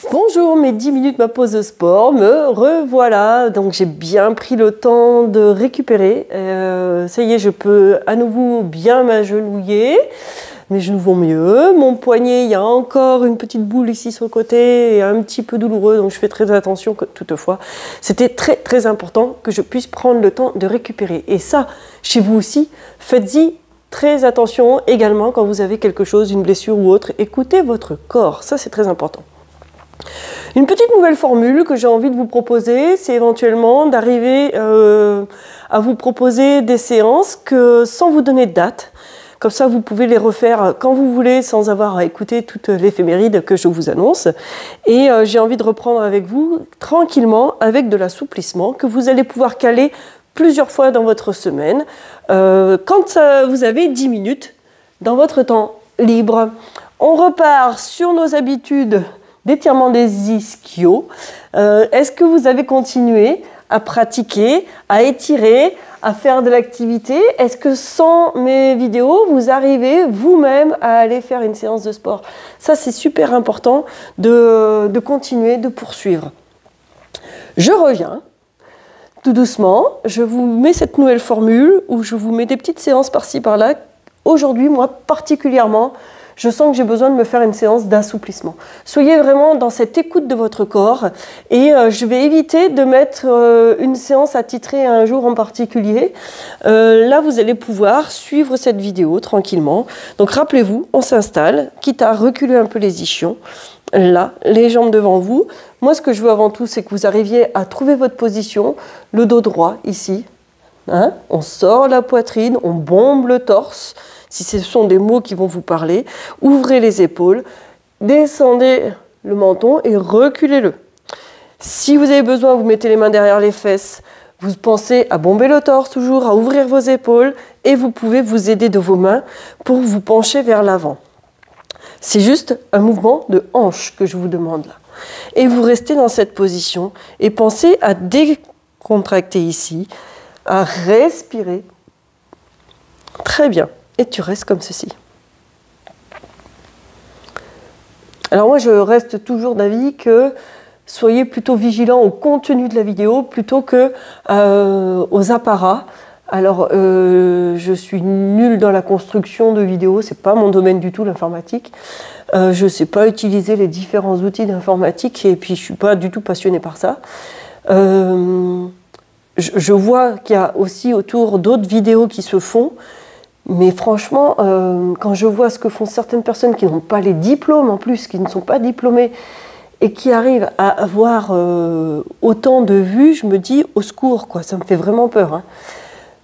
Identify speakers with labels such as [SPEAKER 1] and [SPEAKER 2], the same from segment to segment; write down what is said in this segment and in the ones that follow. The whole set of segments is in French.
[SPEAKER 1] Bonjour, mes 10 minutes ma pause de sport, me revoilà. Donc j'ai bien pris le temps de récupérer. Ça y est, je peux à nouveau bien m'agenouiller. Mes genoux vont mieux. Mon poignet, il y a encore une petite boule ici sur le côté et un petit peu douloureux, donc je fais très attention. Toutefois, c'était très important que je puisse prendre le temps de récupérer. Et ça, chez vous aussi, faites-y très attention également quand vous avez quelque chose, une blessure ou autre. Écoutez votre corps, ça c'est très important. Une petite nouvelle formule que j'ai envie de vous proposer, c'est éventuellement d'arriver à vous proposer des séances sans vous donner de date. Comme ça, vous pouvez les refaire quand vous voulez sans avoir à écouter toute l'éphéméride que je vous annonce. Et j'ai envie de reprendre avec vous tranquillement avec de l'assouplissement que vous allez pouvoir caler plusieurs fois dans votre semaine. Quand vous avez 10 minutes dans votre temps libre, on repart sur nos habitudes d'étirement des ischios. Est-ce que vous avez continué à pratiquer, à étirer, à faire de l'activité? Est-ce que sans mes vidéos, vous arrivez vous-même à aller faire une séance de sport? Ça, c'est super important de continuer, de poursuivre. Je reviens tout doucement. Je vous mets cette nouvelle formule où je vous mets des petites séances par-ci, par-là. Aujourd'hui, moi, particulièrement, je sens que j'ai besoin de me faire une séance d'assouplissement. Soyez vraiment dans cette écoute de votre corps et je vais éviter de mettre une séance attitrée à un jour en particulier. Là, vous allez pouvoir suivre cette vidéo tranquillement. Donc, rappelez-vous, on s'installe, quitte à reculer un peu les ischions. Là, les jambes devant vous. Moi, ce que je veux avant tout, c'est que vous arriviez à trouver votre position, le dos droit ici. Hein? On sort la poitrine, on bombe le torse. Si ce sont des mots qui vont vous parler, ouvrez les épaules, descendez le menton et reculez-le. Si vous avez besoin, vous mettez les mains derrière les fesses, vous pensez à bomber le torse toujours, à ouvrir vos épaules et vous pouvez vous aider de vos mains pour vous pencher vers l'avant. C'est juste un mouvement de hanche que je vous demande là. Et vous restez dans cette position et pensez à décontracter ici, à respirer. Très bien. Et tu restes comme ceci. Alors moi, je reste toujours d'avis que soyez plutôt vigilants au contenu de la vidéo plutôt que aux apparats. Alors, je suis nulle dans la construction de vidéos, c'est pas mon domaine du tout, l'informatique. Je sais pas utiliser les différents outils d'informatique et puis je suis pas du tout passionnée par ça. Je vois qu'il y a aussi autour d'autres vidéos qui se font. Mais franchement, quand je vois ce que font certaines personnes qui n'ont pas les diplômes en plus, qui ne sont pas diplômées et qui arrivent à avoir autant de vues, je me dis au secours, quoi, ça me fait vraiment peur.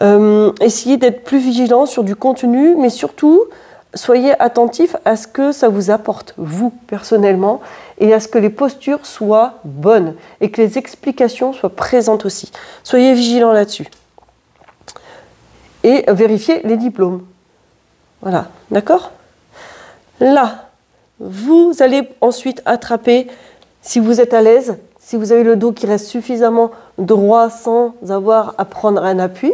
[SPEAKER 1] Hein. Essayez d'être plus vigilant sur du contenu, mais surtout, soyez attentifs à ce que ça vous apporte, vous, personnellement, et à ce que les postures soient bonnes et que les explications soient présentes aussi. Soyez vigilants là-dessus. Et vérifier les diplômes. Voilà, d'accord? Là, vous allez ensuite attraper, si vous êtes à l'aise, si vous avez le dos qui reste suffisamment droit sans avoir à prendre un appui,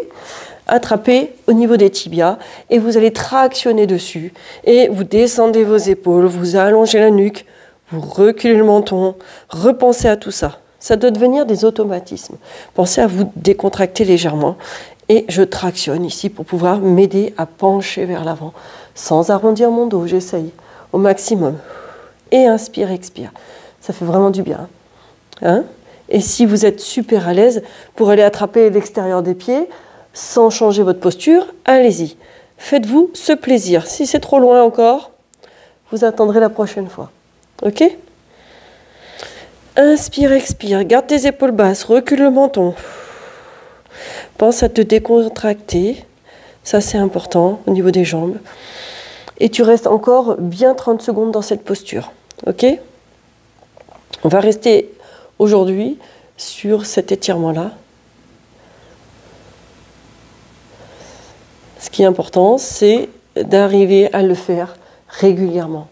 [SPEAKER 1] attrapez au niveau des tibias et vous allez tractionner dessus et vous descendez vos épaules, vous allongez la nuque, vous reculez le menton, repensez à tout ça. Ça doit devenir des automatismes. Pensez à vous décontracter légèrement. Et je tractionne ici pour pouvoir m'aider à pencher vers l'avant. Sans arrondir mon dos, j'essaye au maximum. Et inspire, expire. Ça fait vraiment du bien. Hein? Et si vous êtes super à l'aise pour aller attraper l'extérieur des pieds, sans changer votre posture, allez-y. Faites-vous ce plaisir. Si c'est trop loin encore, vous attendrez la prochaine fois. Ok? Inspire, expire. Garde tes épaules basses. Recule le menton. Pense à te décontracter, ça c'est important au niveau des jambes. Et tu restes encore bien 30 secondes dans cette posture, ok? On va rester aujourd'hui sur cet étirement-là. Ce qui est important, c'est d'arriver à le faire régulièrement.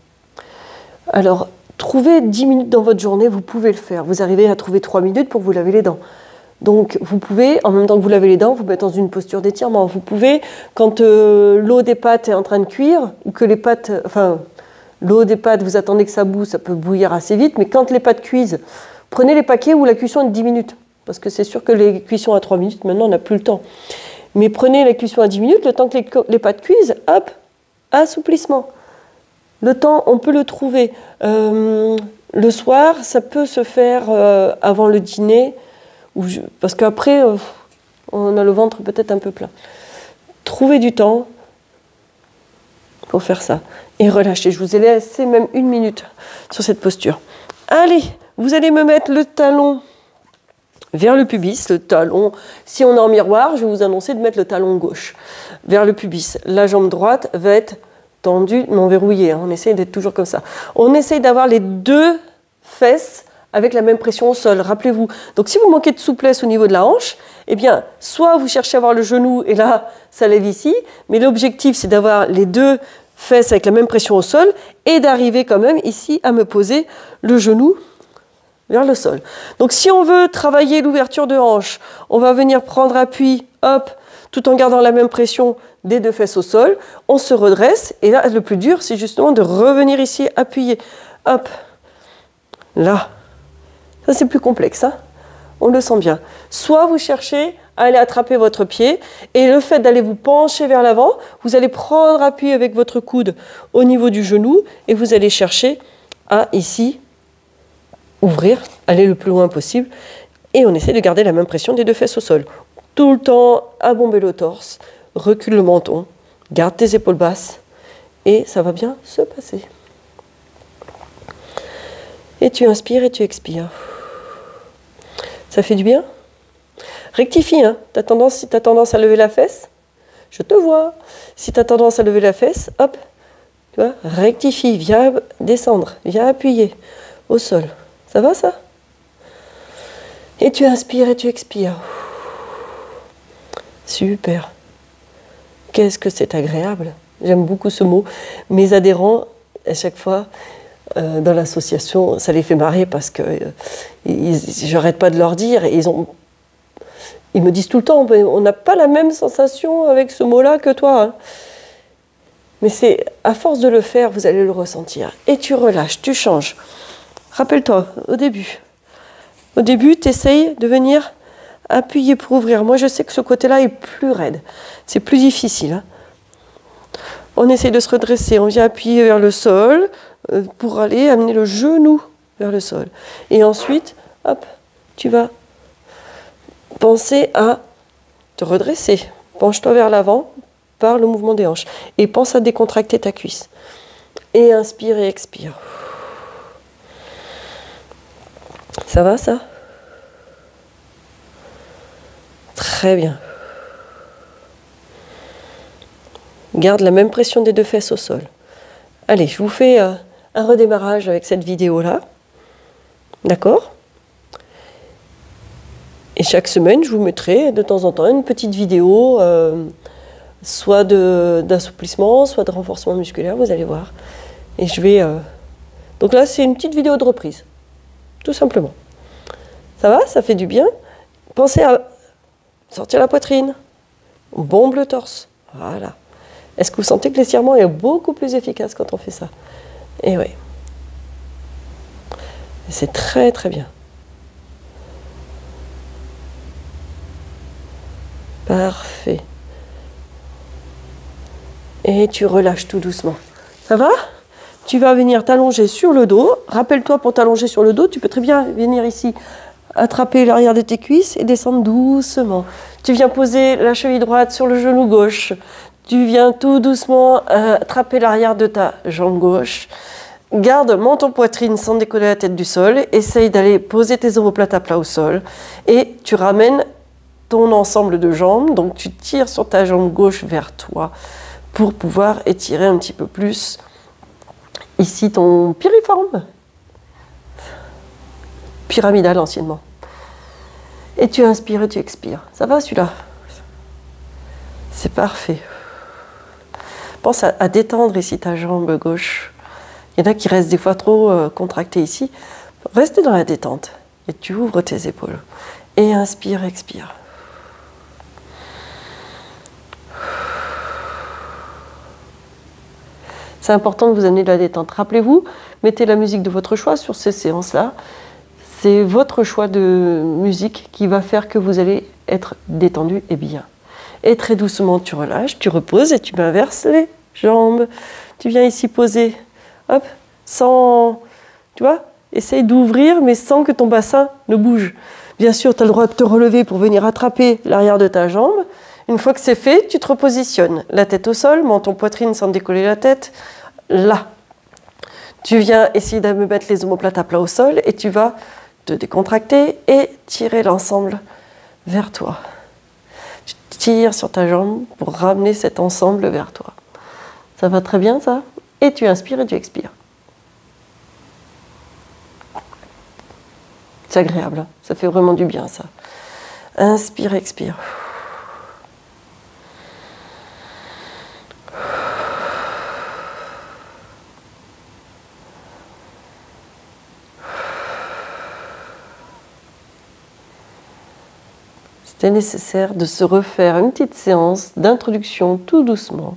[SPEAKER 1] Alors, trouvez 10 minutes dans votre journée, vous pouvez le faire. Vous arrivez à trouver 3 minutes pour vous laver les dents. Donc, vous pouvez, en même temps que vous lavez les dents, vous mettre dans une posture d'étirement. Vous pouvez, quand l'eau des pâtes est en train de cuire, ou que les pâtes, enfin, L'eau des pâtes, vous attendez que ça boue, ça peut bouillir assez vite, mais quand les pâtes cuisent, prenez les paquets où la cuisson est de 10 minutes. Parce que c'est sûr que les cuissons à 3 minutes, maintenant, on n'a plus le temps. Mais prenez la cuisson à 10 minutes, le temps que les pâtes cuisent, hop, assouplissement. Le temps, on peut le trouver. Le soir, ça peut se faire avant le dîner, parce qu'après, on a le ventre peut-être un peu plein. Trouvez du temps pour faire ça. Et relâchez. Je vous ai laissé même 1 minute sur cette posture. Allez, vous allez me mettre le talon vers le pubis. Le talon, si on est en miroir, je vais vous annoncer de mettre le talon gauche vers le pubis. La jambe droite va être tendue, non verrouillée. On essaye d'être toujours comme ça. On essaye d'avoir les 2 fesses avec la même pression au sol, rappelez-vous. Donc si vous manquez de souplesse au niveau de la hanche, eh bien, soit vous cherchez à avoir le genou et là, ça lève ici, mais l'objectif, c'est d'avoir les 2 fesses avec la même pression au sol et d'arriver quand même ici à me poser le genou vers le sol. Donc si on veut travailler l'ouverture de hanche, on va venir prendre appui, hop, tout en gardant la même pression des 2 fesses au sol, on se redresse et là, le plus dur, c'est justement de revenir ici, appuyer, hop, là. Ça, c'est plus complexe, hein, on le sent bien. Soit vous cherchez à aller attraper votre pied et le fait d'aller vous pencher vers l'avant, vous allez prendre appui avec votre coude au niveau du genou et vous allez chercher à ici ouvrir, aller le plus loin possible et on essaie de garder la même pression des 2 fesses au sol. Tout le temps à bomber le torse, recule le menton, garde tes épaules basses et ça va bien se passer. Et tu inspires et tu expires. Ça fait du bien? Rectifie, hein. Si tu as tendance à lever la fesse, je te vois. Si tu as tendance à lever la fesse, hop, tu vois, rectifie, viens descendre, viens appuyer au sol. Ça va ça? Et tu inspires et tu expires. Super. Qu'est-ce que c'est agréable. J'aime beaucoup ce mot. Mes adhérents, à chaque fois, dans l'association, ça les fait marrer parce que je n'arrête pas de leur dire et ils me disent tout le temps, on n'a pas la même sensation avec ce mot-là que toi. Hein. Mais c'est à force de le faire, vous allez le ressentir. Et tu relâches, tu changes. Rappelle-toi, au début, tu essayes de venir appuyer pour ouvrir. Moi, je sais que ce côté-là est plus raide. C'est plus difficile. Hein. On essaye de se redresser, on vient appuyer vers le sol pour aller amener le genou vers le sol. Et ensuite, hop, tu vas penser à te redresser. Penche-toi vers l'avant par le mouvement des hanches. Et pense à décontracter ta cuisse. Et inspire et expire. Ça va, ça? Très bien. Garde la même pression des 2 fesses au sol. Allez, je vous fais un redémarrage avec cette vidéo-là. D'accord? Et chaque semaine, je vous mettrai de temps en temps une petite vidéo, soit d'assouplissement, soit de renforcement musculaire, vous allez voir. Et je vais... Donc là, c'est une petite vidéo de reprise, tout simplement. Ça va? Ça fait du bien? Pensez à sortir la poitrine, on bombe le torse. Voilà. Est-ce que vous sentez que l'étirement est beaucoup plus efficace quand on fait ça? Et oui. C'est très très bien. Parfait. Et tu relâches tout doucement. Ça va? Tu vas venir t'allonger sur le dos. Rappelle-toi, pour t'allonger sur le dos, tu peux très bien venir ici, attraper l'arrière de tes cuisses et descendre doucement. Tu viens poser la cheville droite sur le genou gauche. Tu viens tout doucement attraper l'arrière de ta jambe gauche. Garde menton poitrine sans décoller la tête du sol. Essaye d'aller poser tes omoplates à plat au sol. Et tu ramènes ton ensemble de jambes. Donc tu tires sur ta jambe gauche vers toi pour pouvoir étirer un petit peu plus ici ton piriforme. Pyramidal anciennement. Et tu inspires et tu expires. Ça va celui-là? C'est parfait. Pense à détendre ici ta jambe gauche. Il y en a qui restent des fois trop contractés ici. Restez dans la détente. Et tu ouvres tes épaules. Et inspire, expire. C'est important de vous amener de la détente. Rappelez-vous, mettez la musique de votre choix sur ces séances-là. C'est votre choix de musique qui va faire que vous allez être détendu et bien. Et très doucement, tu relâches, tu reposes et tu m'inverses les jambes. Tu viens ici poser, hop, sans, tu vois, essaye d'ouvrir, mais sans que ton bassin ne bouge. Bien sûr, tu as le droit de te relever pour venir attraper l'arrière de ta jambe. Une fois que c'est fait, tu te repositionnes. La tête au sol, menton poitrine sans décoller la tête. Là. Tu viens essayer de me mettre les omoplates à plat au sol et tu vas te décontracter et tirer l'ensemble vers toi. Tu tires sur ta jambe pour ramener cet ensemble vers toi. Ça va très bien, ça? Et tu inspires et tu expires. C'est agréable, hein, ça fait vraiment du bien, ça. Inspire, expire. C'était nécessaire de se refaire une petite séance d'introduction tout doucement.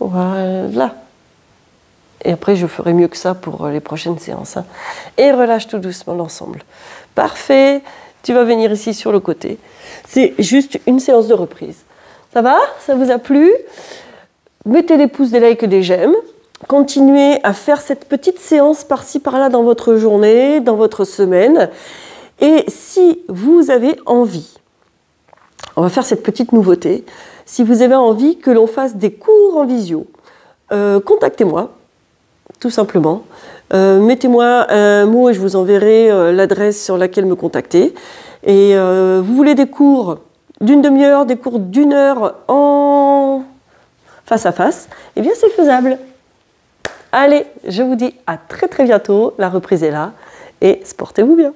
[SPEAKER 1] Voilà. Et après, je ferai mieux que ça pour les prochaines séances. Hein. Et relâche tout doucement l'ensemble. Parfait. Tu vas venir ici sur le côté. C'est juste une séance de reprise. Ça va? Ça vous a plu? Mettez des pouces, des likes, des j'aime. Continuez à faire cette petite séance par-ci, par-là dans votre journée, dans votre semaine. Et si vous avez envie, on va faire cette petite nouveauté. Si vous avez envie que l'on fasse des cours en visio, contactez-moi, tout simplement. Mettez-moi un mot et je vous enverrai l'adresse sur laquelle me contacter. Et vous voulez des cours d'une demi-heure, des cours d'1 heure en face à face, eh bien c'est faisable. Allez, je vous dis à très très bientôt. La reprise est là et portez-vous bien.